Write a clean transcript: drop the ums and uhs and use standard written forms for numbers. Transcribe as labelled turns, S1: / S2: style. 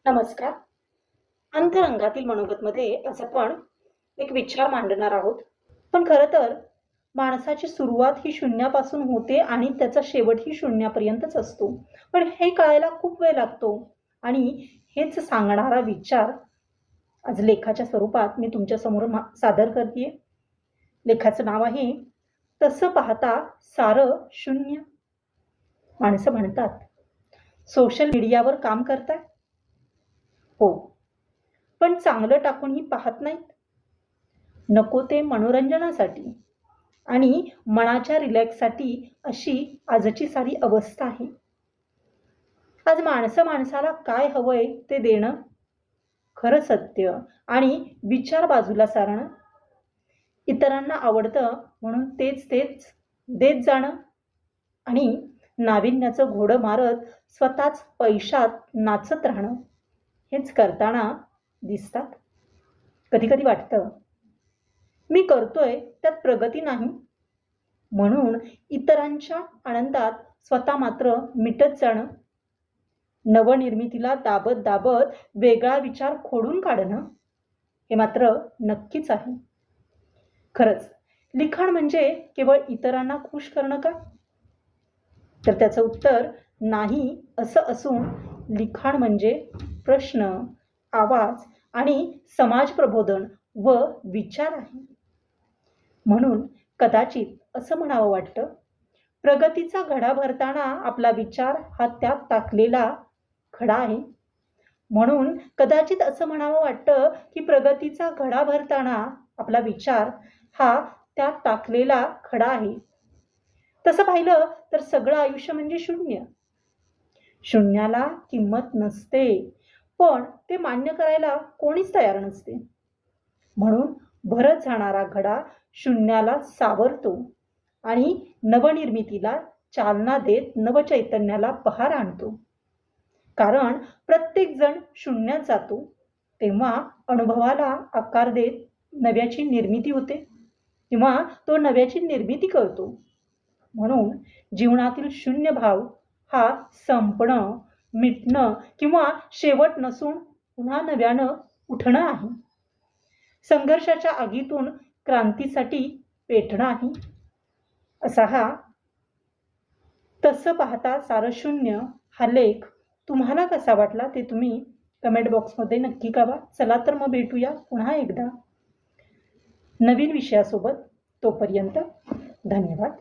S1: नमस्कार. अंतरंगातील मनोगतमध्ये आज आपण एक विचार मांडणार आहोत. पण खरं तर माणसाची सुरुवात ही शून्यापासून होते आणि त्याचा शेवटही शून्यापर्यंतच असतो. पण हे कळायला खूप वेळ लागतो आणि हेच सांगणारा विचार आज लेखाच्या स्वरूपात मी तुमच्यासमोर सादर करते. लेखाचं नाव आहे तसं पाहता सारं शून्य. माणसं म्हणतात, सोशल मीडियावर काम करताय? हो, पण चांगलं टाकूनही पाहत नाहीत. नको ते मनोरंजनासाठी आणि मनाच्या रिलॅक्ससाठी अशी आजची सारी अवस्था आहे. आज माणसं माणसाला काय हवंय ते देणं, खरं सत्य आणि विचार बाजूला सारणं, इतरांना आवडतं म्हणून तेच तेच देत जाणं आणि नाविन्याचं घोडं मारत स्वतःच पैशात नाचत राहणं, हेच करताना दिसतात. कधी कधी वाटतं मी करतोय त्यात प्रगती नाही, म्हणून इतरांच्या आनंदात स्वतः मात्र मिटत जाणं, नवनिर्मितीला दाबत दाबत वेगळा विचार खोडून काढणं, हे मात्र नक्कीच आहे. खरंच लिखाण म्हणजे केवळ इतरांना खुश करणं का? तर त्याचं उत्तर नाही असं असून लिखाण म्हणजे प्रश्न, आवाज आणि समाज प्रबोधन व विचार आहे. म्हणून कदाचित असं म्हणावं वाटतं, प्रगतीचा घडा भरताना आपला विचार हा त्यात टाकलेला खडा आहे. म्हणून कदाचित असं म्हणावं वाटतं की प्रगतीचा घडा भरताना आपला विचार हा त्यात टाकलेला खडा आहे. तसं पाहिलं तर सगळं आयुष्य म्हणजे शून्य. शून्याला किंमत नसते, पण ते मान्य करायला कोणीच तयार नसते. म्हणून भरत जाणारा घडा शून्याला सावरतो आणि नवनिर्मितीला चालना देत नवचैतन्याला बहार आणतो. कारण प्रत्येक जण शून्यात जातो तेव्हा अनुभवाला आकार देत नव्याची निर्मिती होते किंवा तो नव्याची निर्मिती करतो. म्हणून जीवनातील शून्य भाव हा संपणं, मिटणं किंवा शेवट नसून पुन्हा नव्यानं उठणं आहे. संघर्षाच्या आगीतून क्रांतीसाठी पेटणं आहे. असा हा तसं पाहता सारं शून्य हा लेख तुम्हाला कसा वाटला ते तुम्ही कमेंट बॉक्समध्ये नक्की कळवा. चला तर मग भेटूया पुन्हा एकदा नवीन विषयासोबत. तोपर्यंत धन्यवाद.